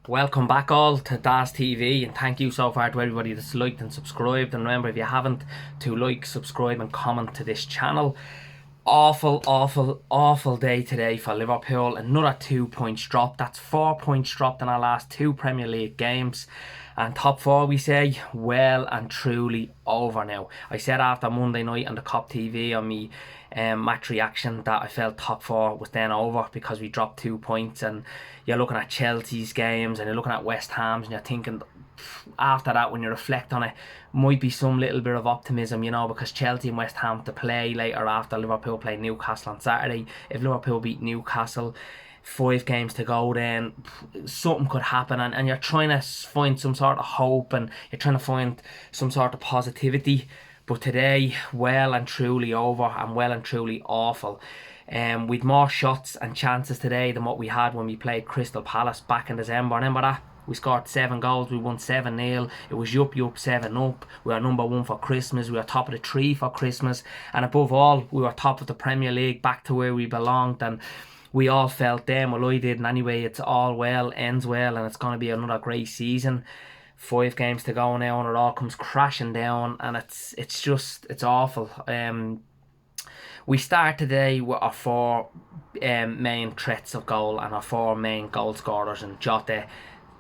Welcome back all to Daz TV, and thank you so far to everybody that's liked and subscribed. And remember, if you haven't, to like, subscribe and comment to this channel. Awful day today for Liverpool. Another 2 points dropped. That's 4 points dropped in our last two Premier League games. And top four, we say, well and truly over now. I said after Monday night on the COP TV on me match reaction that I felt top four was then over because we dropped 2 points. And you're looking at Chelsea's games and you're looking at West Ham's and you're thinking, after that, when you reflect on it, might be some little bit of optimism, because Chelsea and West Ham to play later after Liverpool play Newcastle on Saturday. If Liverpool beat Newcastle, 5 games to go, then something could happen, and you're trying to find some sort of hope and you're trying to find some sort of positivity. But today, well and truly over, and well and truly awful. We'd more shots and chances today than what we had when we played Crystal Palace back in December. Remember that? We scored 7 goals, we won 7-0. It was yup, 7-up. We were number one for Christmas, we were top of the tree for Christmas, and above all, we were top of the Premier League, back to where we belonged. And we all felt then, well, I did, and anyway, it's all well, ends well, and it's going to be another great season. 5 games to go now, and it all comes crashing down, and it's awful. We start today with our four main threats of goal and our four main goal scorers, and Jota,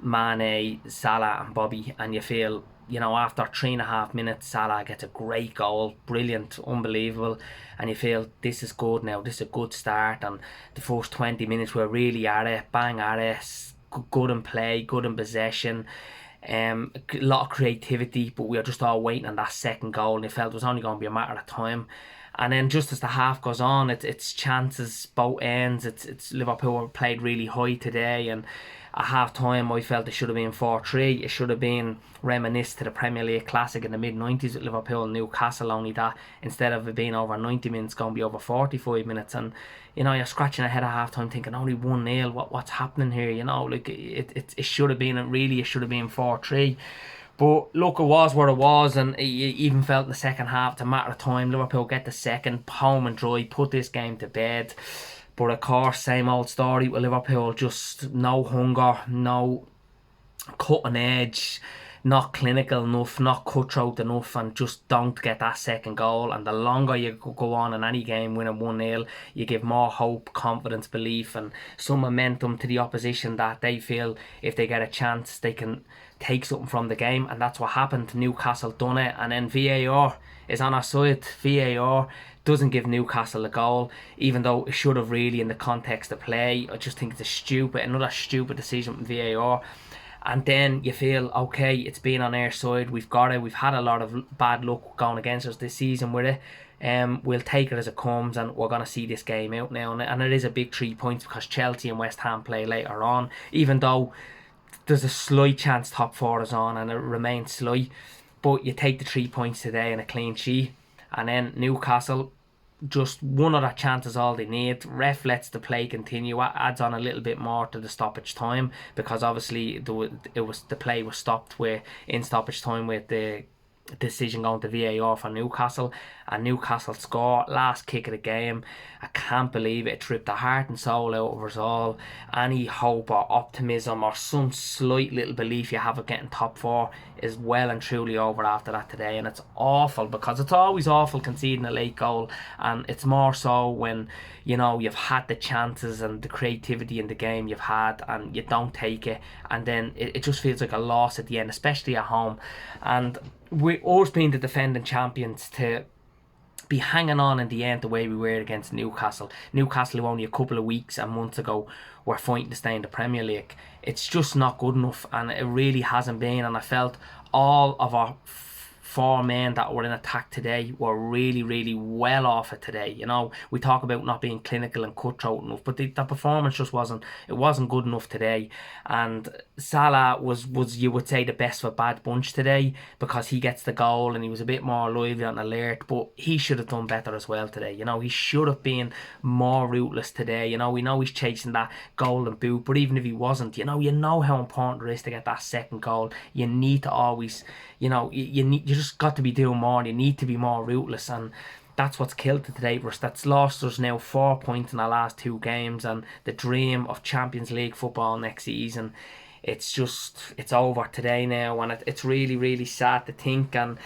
Mane, Salah and Bobby, and you feel, after 3.5 minutes, Salah gets a great goal, brilliant, unbelievable, and you feel this is good now, this is a good start. And the first 20 minutes were really at it, bang at it, good in play, good in possession, a lot of creativity, but we were just all waiting on that second goal, and it felt it was only going to be a matter of time. And then just as the half goes on, it's chances both ends. It's Liverpool played really high today, and at half time I felt it should have been 4-3. It should have been reminiscent to the Premier League Classic in the mid-90s with Liverpool and Newcastle, only that instead of it being over 90 minutes, it's going to be over 45 minutes. And you're scratching your head at half time thinking only 1-0, what's happening here? It should have been, it should have been 4-3. But look, it was what it was, and you even felt in the second half, it's a matter of time. Liverpool get the second, home and dry, put this game to bed. But of course, same old story with Liverpool, just no hunger, no cutting edge, not clinical enough, not cutthroat enough, and just don't get that second goal. And the longer you go on in any game winning 1-0, you give more hope, confidence, belief, and some momentum to the opposition that they feel if they get a chance, they can take something from the game. And that's what happened. Newcastle done it, and then VAR is on our side. VAR doesn't give Newcastle a goal, even though it should have really in the context of play. I just think it's another stupid decision from VAR. And then you feel, okay, it's been on our side, we've got it, we've had a lot of bad luck going against us this season with it. We'll take it as it comes, and we're going to see this game out now. And it is a big 3 points because Chelsea and West Ham play later on, even though there's a slight chance top four is on, and it remains slight. But you take the 3 points today and a clean sheet. And then Newcastle, just one other chance is all they need. Ref lets the play continue, adds on a little bit more to the stoppage time, because obviously the play was stopped in stoppage time with the decision going to VAR for Newcastle, and Newcastle score, last kick of the game. I can't believe it tripped the heart and soul out of us all. Any hope or optimism or some slight little belief you have of getting top four is well and truly over after that today. And it's awful, because it's always awful conceding a late goal, and it's more so when you've had the chances and the creativity in the game you've had and you don't take it, and then it just feels like a loss at the end, especially at home. And we always been the defending champions to be hanging on in the end the way we were against Newcastle. Newcastle, who only a couple of weeks and months ago were fighting to stay in the Premier League. It's just not good enough, and it really hasn't been. And I felt all of our four men that were in attack today were really, really well off it today. We talk about not being clinical and cutthroat enough, but the performance just wasn't good enough today. And Salah was you would say the best of a bad bunch today, because he gets the goal and he was a bit more lively and alert, but he should have done better as well today. He should have been more ruthless today. We know he's chasing that golden boot, but even if he wasn't, you know how important it is to get that second goal. You need to always, you just got to be doing more. You need to be more ruthless, and that's what's killed it today for us. That's lost us now 4 points in our last two games, and the dream of Champions League football next season it's over today now, and it's really, really sad to think. And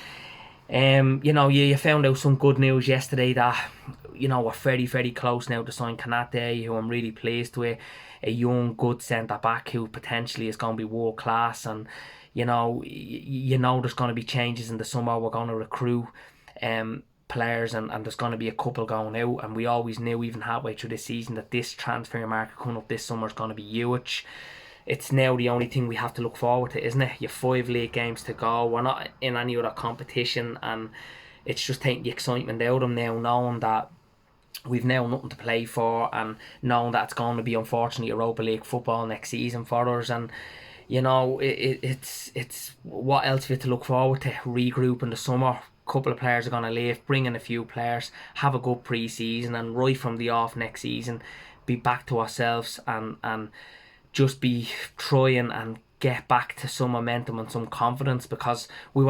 you found out some good news yesterday that we're very, very close now to sign Kanate, who I'm really pleased with, a young, good centre back who potentially is going to be world class. And there's going to be changes in the summer. We're going to recruit players, and there's going to be a couple going out. And we always knew, even halfway through the season, that this transfer market coming up this summer is going to be huge. It's now the only thing we have to look forward to, isn't it? You have 5 league games to go. We're not in any other competition, and it's just taking the excitement out of them now, knowing that we've now nothing to play for, and knowing that it's going to be, unfortunately, Europa League football next season for us. And it's what else for you to look forward to? Regroup in the summer. Couple of players are going to leave, bring in a few players, have a good pre-season, and right from the off next season, be back to ourselves and just be trying and get back to some momentum and some confidence, because we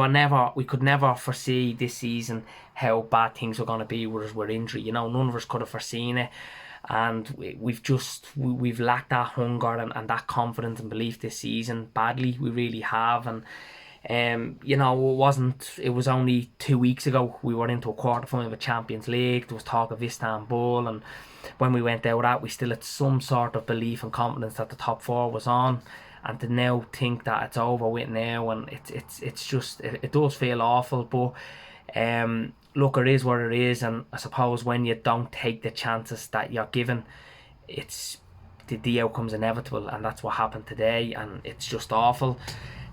could never foresee this season how bad things were going to be with injury. None of us could have foreseen it, and we've lacked that hunger and that confidence and belief this season badly. We really have. And it was only 2 weeks ago we were into a quarter final of a Champions League. There was talk of Istanbul, and when we went out at, we still had some sort of belief and confidence that the top 4 was on. And to now think that it's over with now, and it's just, it does feel awful. But look, it is what it is, and I suppose when you don't take the chances that you're given, it's the outcome's inevitable, and that's what happened today, and it's just awful.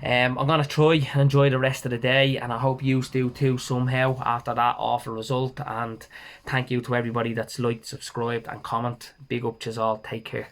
I'm going to try and enjoy the rest of the day, and I hope you do too somehow after that awful result. And thank you to everybody that's liked, subscribed and comment. Big up to us all. Take care.